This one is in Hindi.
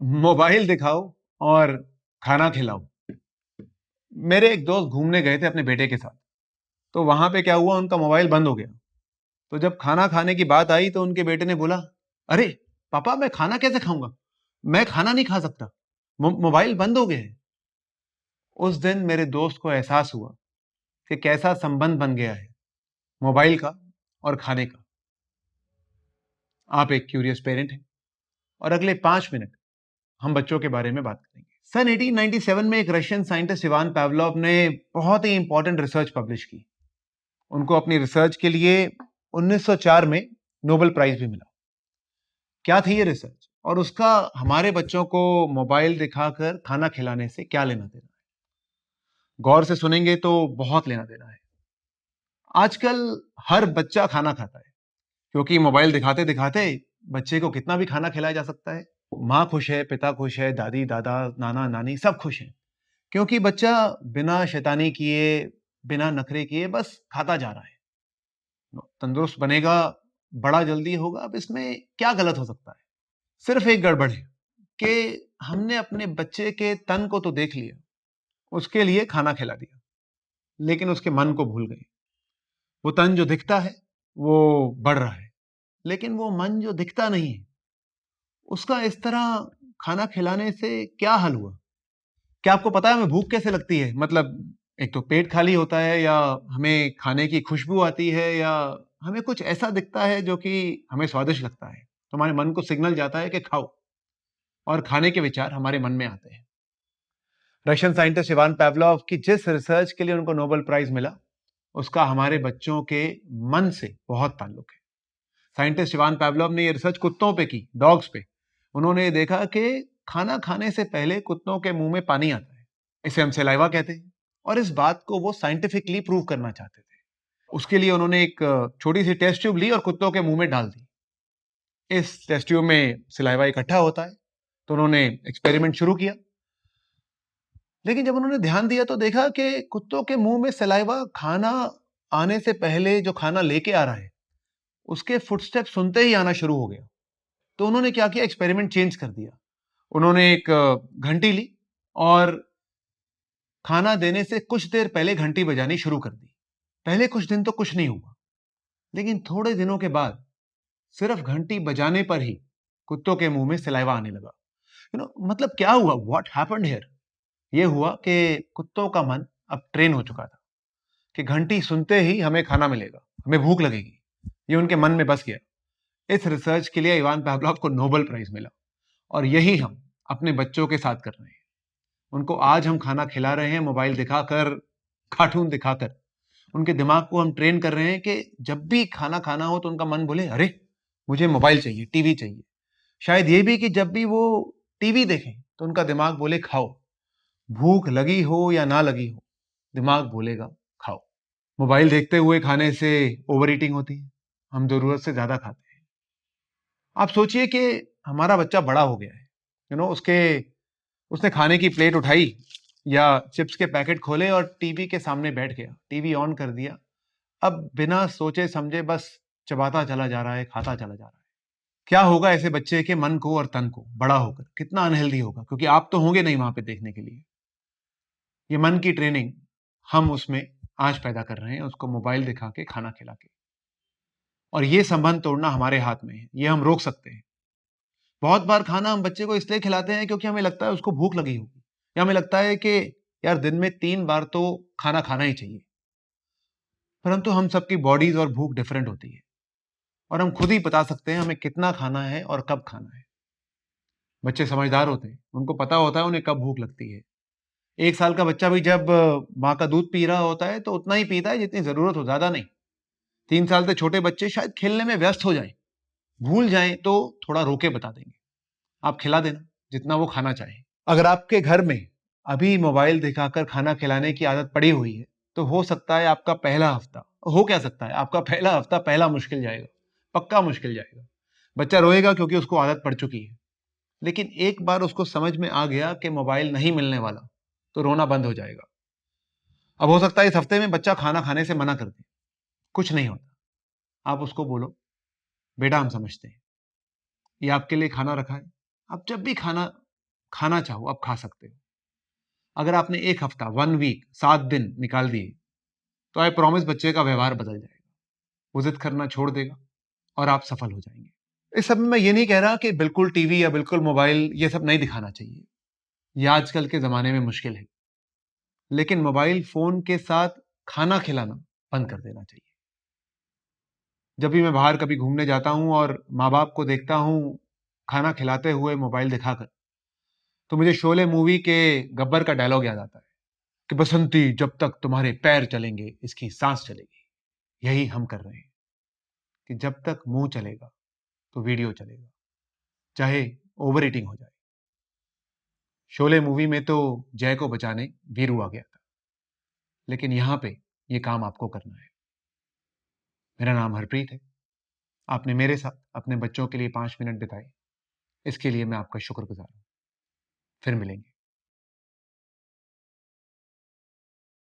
मोबाइल दिखाओ और खाना खिलाओ। मेरे एक दोस्त घूमने गए थे अपने बेटे के साथ। तो वहां पे क्या हुआ, उनका मोबाइल बंद हो गया। तो जब खाना खाने की बात आई तो उनके बेटे ने बोला, अरे पापा, मैं खाना कैसे खाऊंगा? मैं खाना नहीं खा सकता, मोबाइल बंद हो गया है। उस दिन मेरे दोस्त को एहसास हुआ कि कैसा संबंध बन गया है मोबाइल का और खाने का। आप एक क्यूरियस पेरेंट हैं और अगले 5 मिनट हम बच्चों के बारे में बात करेंगे। सन 1897 में एक रशियन साइंटिस्ट इवान पावलोव ने बहुत ही इंपॉर्टेंट रिसर्च पब्लिश की। उनको अपनी रिसर्च के लिए 1904 में नोबेल प्राइज भी मिला। क्या थी ये रिसर्च और उसका हमारे बच्चों को मोबाइल दिखाकर खाना खिलाने से क्या लेना देना है? गौर से सुनेंगे तो बहुत लेना देना है। आजकल हर बच्चा खाना खाता है क्योंकि मोबाइल दिखाते दिखाते बच्चे को कितना भी खाना खिलाया जा सकता है। माँ खुश है, पिता खुश है, दादी दादा नाना नानी सब खुश हैं क्योंकि बच्चा बिना शैतानी किए, बिना नखरे किए बस खाता जा रहा है। तंदुरुस्त बनेगा, बड़ा जल्दी होगा। अब इसमें क्या गलत हो सकता है? सिर्फ एक गड़बड़ है कि हमने अपने बच्चे के तन को तो देख लिया, उसके लिए खाना खिला दिया, लेकिन उसके मन को भूल गए। वो तन जो दिखता है वो बढ़ रहा है, लेकिन वो मन जो दिखता नहीं है, उसका इस तरह खाना खिलाने से क्या हल हुआ? क्या आपको पता है हमें भूख कैसे लगती है? मतलब एक तो पेट खाली होता है, या हमें खाने की खुशबू आती है, या हमें कुछ ऐसा दिखता है जो कि हमें स्वादिष्ट लगता है, तो हमारे मन को सिग्नल जाता है कि खाओ, और खाने के विचार हमारे मन में आते हैं। रशियन साइंटिस्ट इवान पावलोव की जिस रिसर्च के लिए उनको नोबेल प्राइज मिला, उसका हमारे बच्चों के मन से बहुत ताल्लुक है। साइंटिस्ट इवान पावलोव ने ये रिसर्च कुत्तों पे की, डॉग्स पे। उन्होंने देखा कि खाना खाने से पहले कुत्तों के मुंह में पानी आता है। इसे हम सलाइवा कहते हैं, और इस बात को वो साइंटिफिकली प्रूव करना चाहते थे। उसके लिए उन्होंने एक छोटी सी टेस्ट ट्यूब ली और कुत्तों के मुंह में डाल दी। इस टेस्ट ट्यूब में सलाइवा इकट्ठा होता है, तो उन्होंने एक्सपेरिमेंट शुरू किया। लेकिन जब उन्होंने ध्यान दिया तो देखा कि कुत्तों के मुंह में सलाइवा खाना आने से पहले जो खाना लेके आ रहा है, उसके फुटस्टेप सुनते ही आना शुरू हो गया। तो उन्होंने क्या किया, एक्सपेरिमेंट चेंज कर दिया। उन्होंने एक घंटी ली और खाना देने से कुछ देर पहले घंटी बजानी शुरू कर दी। पहले कुछ दिन तो कुछ नहीं हुआ, लेकिन थोड़े दिनों के बाद सिर्फ घंटी बजाने पर ही कुत्तों के मुंह में सलाइवा आने लगा। मतलब क्या हुआ? What happened here? ये हुआ कि कुत्तों का मन अब ट्रेन हो चुका था कि घंटी सुनते ही हमें खाना मिलेगा, हमें भूख लगेगी। ये उनके मन में बस गया। इस रिसर्च के लिए इवान पावलोव को नोबेल प्राइज मिला, और यही हम अपने बच्चों के साथ कर रहे हैं। उनको आज हम खाना खिला रहे हैं मोबाइल दिखाकर, कार्टून दिखाकर। उनके दिमाग को हम ट्रेन कर रहे हैं कि जब भी खाना खाना हो तो उनका मन बोले, अरे मुझे मोबाइल चाहिए, टीवी चाहिए। शायद ये भी कि जब भी वो टीवी देखें तो उनका दिमाग बोले खाओ। भूख लगी हो या ना लगी हो, दिमाग बोलेगा खाओ। मोबाइल देखते हुए खाने से ओवर ईटिंग होती है, हम जरूरत से ज्यादा खाते हैं। आप सोचिए कि हमारा बच्चा बड़ा हो गया है, उसके उसने खाने की प्लेट उठाई या चिप्स के पैकेट खोले और टीवी के सामने बैठ गया, टीवी ऑन कर दिया। अब बिना सोचे समझे बस चबाता चला जा रहा है, खाता चला जा रहा है। क्या होगा ऐसे बच्चे के मन को और तन को बड़ा होकर? कितना अनहेल्दी होगा, क्योंकि आप तो होंगे नहीं वहां पे देखने के लिए। ये मन की ट्रेनिंग हम उसमें आज पैदा कर रहे हैं, उसको मोबाइल दिखा के, खाना खिला के। और ये संबंध तोड़ना हमारे हाथ में है, ये हम रोक सकते हैं। बहुत बार खाना हम बच्चे को इसलिए खिलाते हैं क्योंकि हमें लगता है उसको भूख लगी होगी, या हमें लगता है कि यार दिन में 3 बार तो खाना खाना ही चाहिए। परंतु हम सबकी बॉडीज और भूख डिफरेंट होती है, और हम खुद ही बता सकते हैं हमें कितना खाना है और कब खाना है। बच्चे समझदार होते हैं, उनको पता होता है उन्हें कब भूख लगती है। 1 साल का बच्चा भी जब माँ का दूध पी रहा होता है तो उतना ही पीता है जितनी जरूरत हो, ज्यादा नहीं। 3 साल से छोटे बच्चे शायद खेलने में व्यस्त हो जाएं, भूल जाएं, तो थोड़ा रोके बता देंगे। आप खिला देना जितना वो खाना चाहे। अगर आपके घर में अभी मोबाइल दिखाकर खाना खिलाने की आदत पड़ी हुई है, तो हो सकता है आपका पहला हफ्ता, हो क्या सकता है, आपका पहला हफ्ता पहला मुश्किल जाएगा, पक्का मुश्किल जाएगा। बच्चा रोएगा क्योंकि उसको आदत पड़ चुकी है। लेकिन एक बार उसको समझ में आ गया कि मोबाइल नहीं मिलने वाला, तो रोना बंद हो जाएगा। अब हो सकता है इस हफ्ते में बच्चा खाना खाने से मना कर दे, कुछ नहीं होता। आप उसको बोलो, बेटा हम समझते हैं, ये आपके लिए खाना रखा है, आप जब भी खाना खाना चाहो आप खा सकते हो। अगर आपने 1 हफ्ता, 1 वीक, 7 दिन निकाल दिए, तो आई प्रॉमिस बच्चे का व्यवहार बदल जाएगा। वो ज़िद करना छोड़ देगा और आप सफल हो जाएँगे। इस सब में मैं ये नहीं कह रहा कि बिल्कुल टीवी या बिल्कुल मोबाइल ये सब नहीं दिखाना चाहिए। ये आजकल के ज़माने में मुश्किल है। लेकिन मोबाइल फ़ोन के साथ खाना खिलाना बंद कर देना चाहिए। जब भी मैं बाहर कभी घूमने जाता हूँ और माँ-बाप को देखता हूँ खाना खिलाते हुए मोबाइल दिखाकर, तो मुझे शोले मूवी के गब्बर का डायलॉग याद आता है कि बसंती जब तक तुम्हारे पैर चलेंगे, इसकी सांस चलेगी। यही हम कर रहे हैं कि जब तक मुँह चलेगा, तो वीडियो चलेगा, चाहे ओवर ईटिंग हो जाए। शोले मूवी में तो जय को बचाने वीरू आ गया था, लेकिन यहाँ पे ये काम आपको करना है। मेरा नाम हरप्रीत है। आपने मेरे साथ अपने बच्चों के लिए 5 मिनट बिताए, इसके लिए मैं आपका शुक्रगुज़ार हूँ। फिर मिलेंगे।